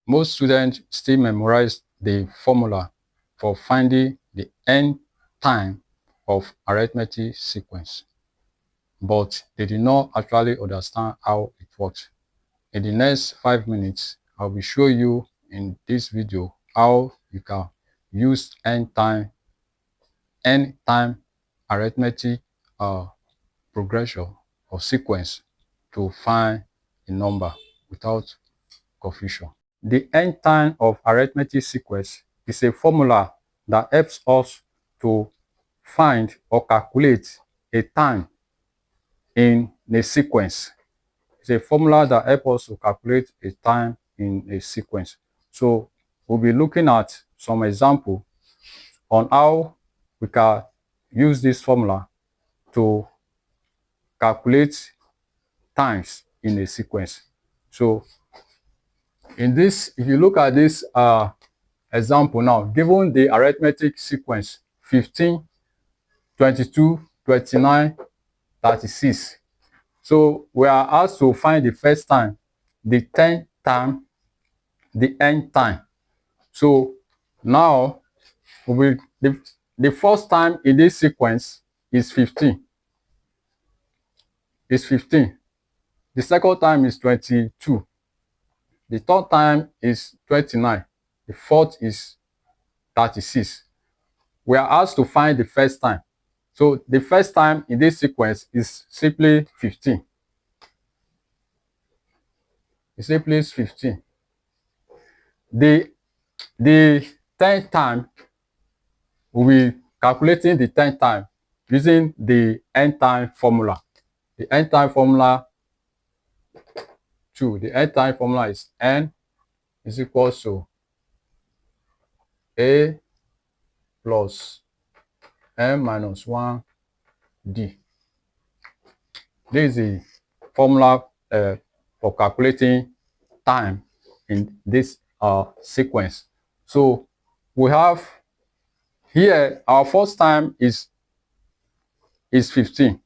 most students still memorize the formula for finding the n time of arithmetic sequence, but they do not actually understand how it works. In the next 5 minutes, I will show you in this video how you can use n time arithmetic progression or sequence to find a number without confusion. The n time of arithmetic sequence is a formula that helps us to find or calculate a time in a sequence. It's a formula that helps us to calculate a time in a sequence. So we'll be looking at some example on how we can use this formula to calculate times in a sequence. So in this, if you look at this example now, given the arithmetic sequence 15, 22, 29, 36. So we are asked to find the first time, the 10th time, the nth time. So now the first time in this sequence is 15. Is 15. The second time is 22. The third time is 29. The fourth is 36. We are asked to find the first time. So the first time in this sequence is simply 15. It simply is 15. The 10th time, we will be calculating the 10th time using the n time formula. The n time formula is n is equals to a plus n minus 1 d. This is the formula for calculating time in this sequence. So we have here our first time is 15.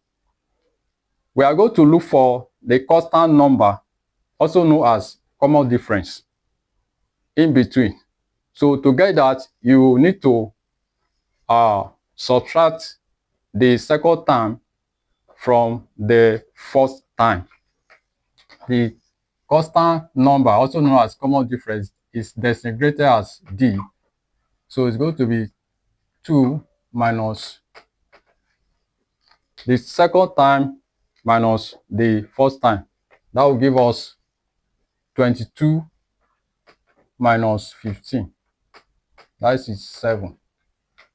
We are going to look for the constant number, also known as common difference, in between. So to get that, you need to subtract the second time from the first time. The constant number, also known as common difference, is designated as d. So it's going to be 2 minus the second time minus the first time. That will give us 22 minus 15. That is 7.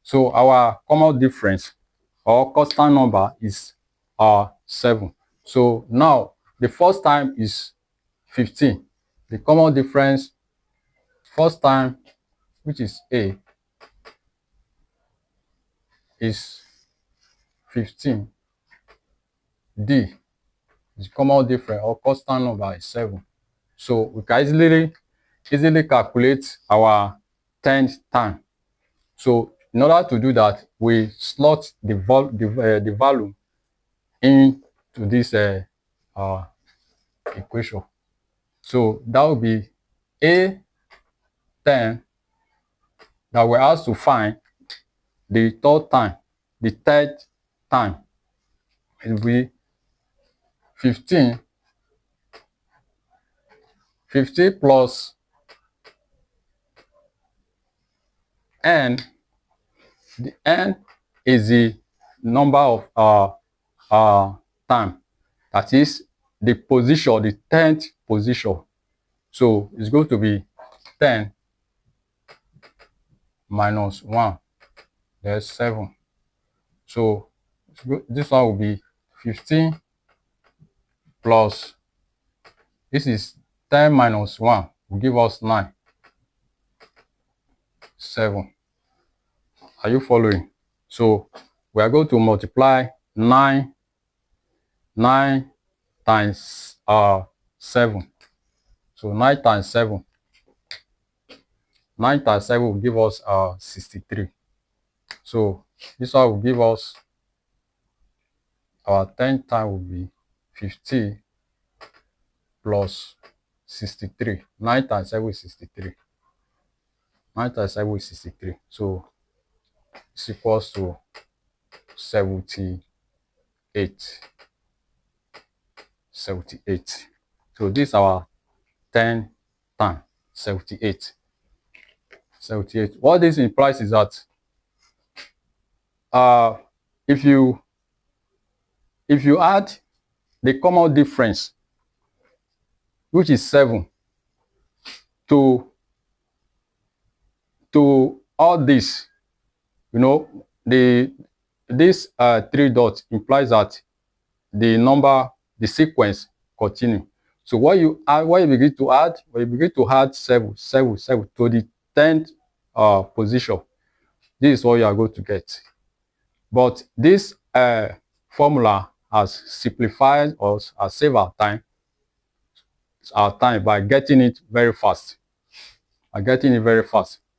So our common difference or constant number is 7. So now the first time is 15. The common difference first time, which is A, is 15. D, the common difference or constant number is 7. So we can easily calculate our 10th time. So in order to do that, we slot the value into this equation. So that will be A10 that we're asked to find the third time, the 10th time. It will be 15 plus n. The n is the number of time, that is the position, the 10th position. So it's going to be 10 minus 1, there's 7. So this one will be 15 plus, this is 10 minus 1 will give us 9, 7. Are you following? So we are going to multiply 9 times 7. So 9 times 7. 9 times 7 will give us 63. So this one will give us our 10th time will be 50 plus 63. 9 times 7 is 63. 9 times 7 is 63. So it's equals to 78. 78. So this is our 10 times 78. 78. What this implies is that if you add the common difference, which is 7, to all this, you know, this 3 dots implies that the sequence continue. So what you begin to add, when you begin to add 7 to the 10th position, this is what you are going to get. But this formula has simplified us, has saved our time by getting it very fast.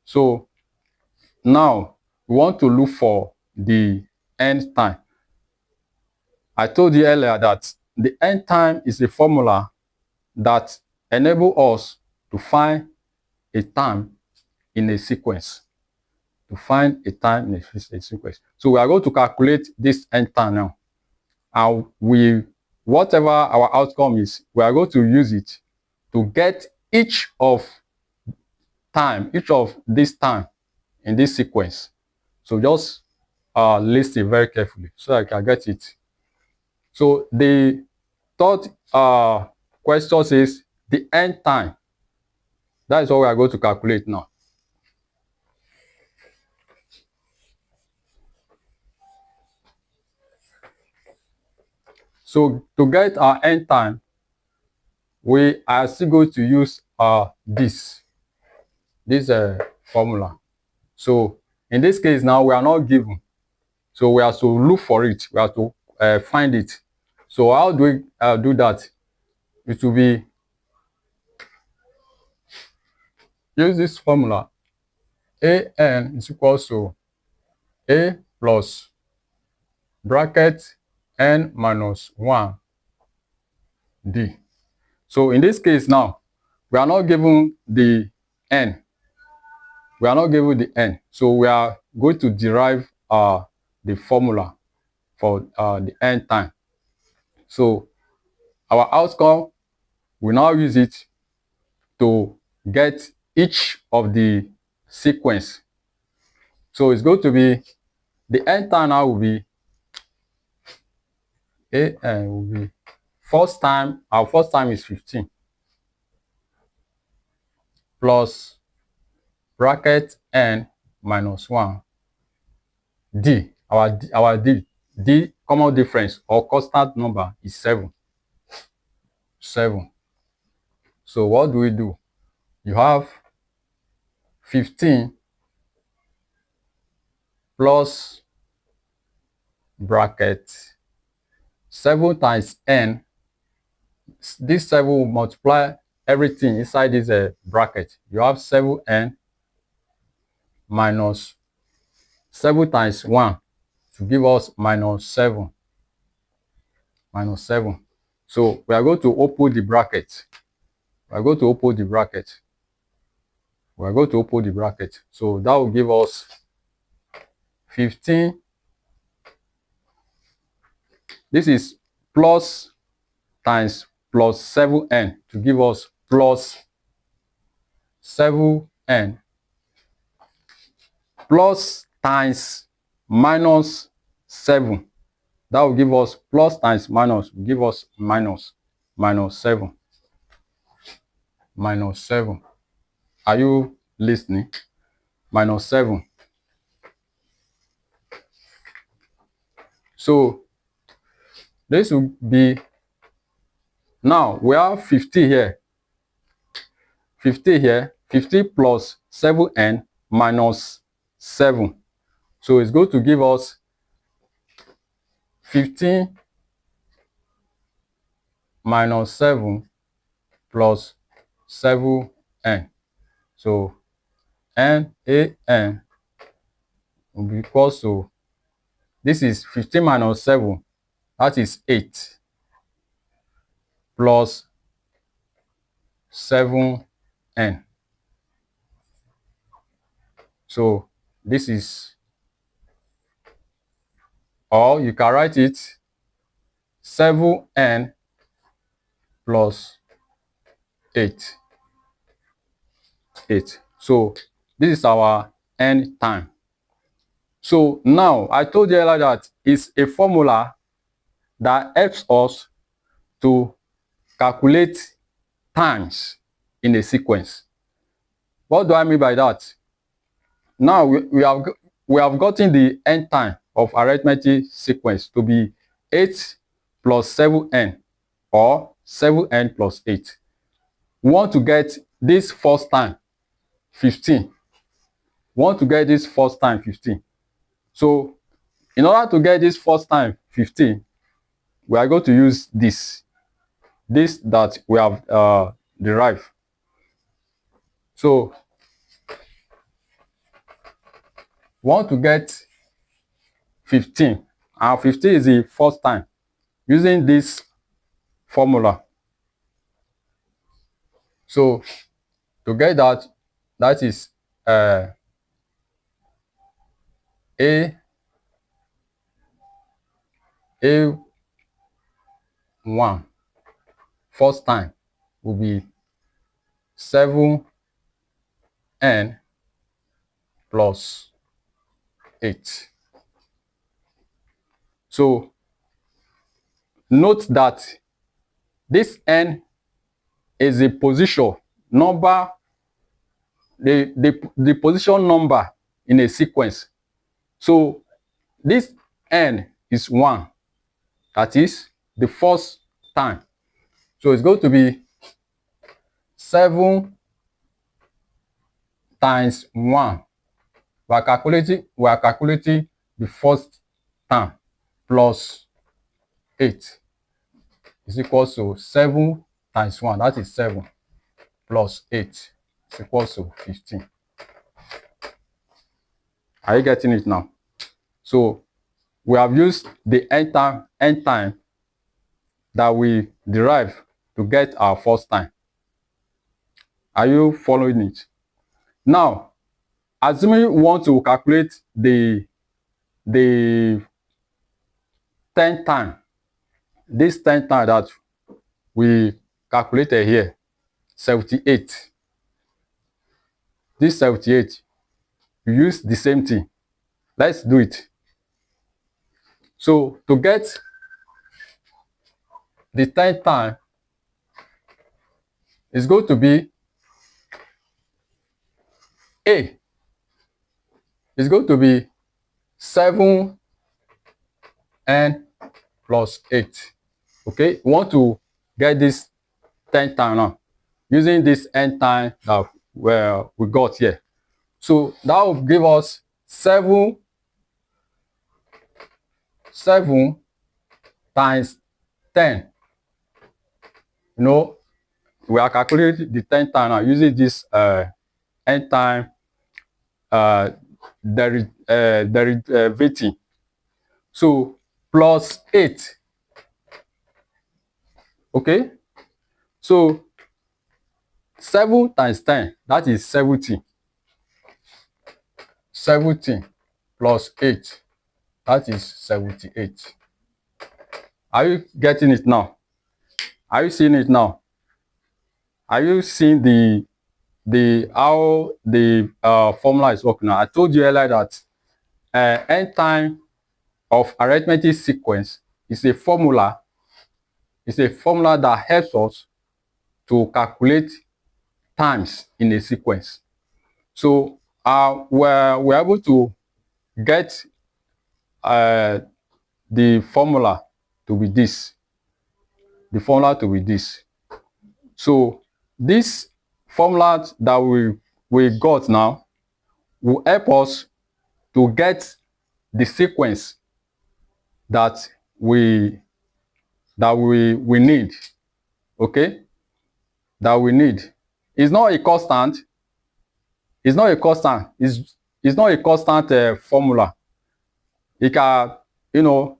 So now we want to look for the end time. I told you earlier that the end time is a formula that enables us to find a time in a sequence. So we are going to calculate this end time now. And whatever our outcome is, we are going to use it to get each of this time in this sequence. So just listen very carefully so I can get it. So the third question says the end time. That is what we are going to calculate now. So to get our end time, we are still going to use this formula. So in this case now, we are not given. So we have to look for it. We have to find it. So how do we do that? It will be use this formula. AN is equals to A plus bracket N minus 1 D. So in this case now, we are not given the N. So we are going to derive the formula for the end time. So our outcome, we now use it to get each of the sequence. So it's going to be, the end time now will be, our first time is 15 plus bracket N minus 1 D. Our D common difference or constant number is 7. So what do we do? You have 15 plus bracket 7 times N. This 7 will multiply everything inside this bracket. You have 7N minus 7 times 1 to give us minus 7. So we are going to open the bracket. So that will give us 15. This is plus times plus 7N to give us plus 7N plus times minus 7. That will give us plus times minus, will give us minus 7. Are you listening? Minus 7. So this will be, now we have 50 here. 50 plus 7N minus 7. So it's going to give us 15 minus 7 plus 7N. So NAN will be equal to, this is 15 minus 7, that is 8, plus 7n. So this is, or you can write it 7n plus 8. So this is our n time. So now I told you earlier that it's a formula that helps us to calculate times in a sequence. What do I mean by that? Now we have gotten the n time of arithmetic sequence to be 8 plus 7n, or 7n plus 8. We want to get this first time 15. We want to get this first time 15. So in order to get this first time 15, we are going to use this that we have derived. So we want to get 15, and 15 is the first time, using this formula. So to get that, that is A1 first time will be 7n plus 8. So note that this n is a position number, the position number in a sequence. So this n is 1, that is the first time. So it's going to be 7 times 1. We are calculating the first time, plus 8 is equal to 7 times 1, that is 7, plus 8 is equal to 15. Are you getting it now? So we have used the n time that we derive to get our first time. Are you following it? Now, assuming we want to calculate the 10th time, this 10th time that we calculated here, 78. This 78, you use the same thing. Let's do it. So to get the 10th time, it's going to be A. It's going to be 7n plus 8. Okay, we want to get this 10th time now, using this n time that we got here. So that will give us 7 times 10. You know, we are calculating the 10th time now using this n time derivative. So plus 8. Okay, so 7 times 10, that is 70. 70 plus 8, that is 78. Are you getting it now? Are you seeing it now? Are you seeing how the formula is working now? I told you earlier that n time of arithmetic sequence is a formula. It's a formula that helps us to calculate times in a sequence. So we're able to get the formula to be this. The formula to be this. So this formula that we got now will help us to get the sequence that we need. Okay, that we need. It's not a constant. It's not a constant. It's not a constant formula. It can, you know,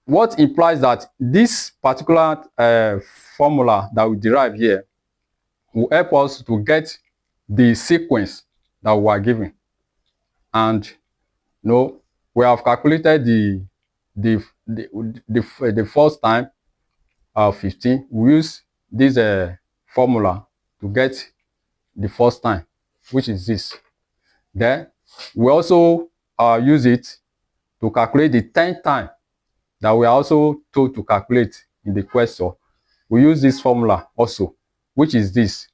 what implies that this particular formula that we derive here will help us to get the sequence that we are given. And we have calculated the first time 15. We use this formula to get the first time, which is this. Then we also use it to calculate the 10th time that we are also told to calculate in the question. We use this formula also, which is this.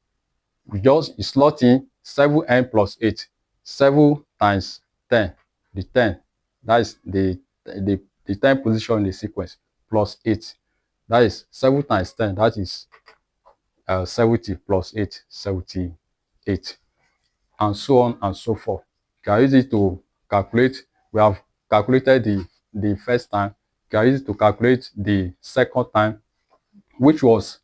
We just slot in 7n plus 8. 7 times 10, the 10, that is the 10th position in the sequence, plus 8. That is 7 times 10, that is 70 plus 8, 78. And so on and so forth. You can use it to calculate. We have calculated the first time. You can use it to calculate the second time, which was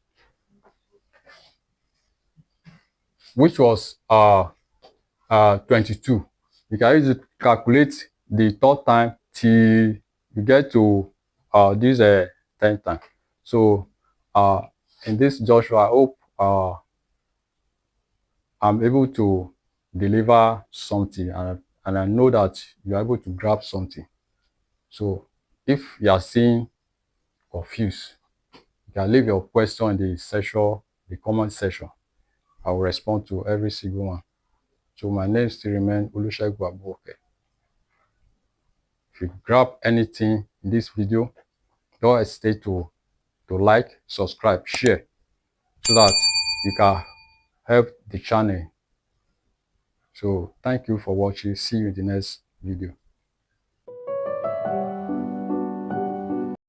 22. You can use it to calculate the third time till you get to this 10th time. So in this Joshua, I hope I'm able to deliver something, and I know that you're able to grab something. So if you are still confused, you can leave your question in the comment section. I will respond to every single one. So my name still remains Olusegun Abuoke. If you grab anything in this video, don't hesitate to like, subscribe, share, so that you can help the channel. So thank you for watching. See you in the next video.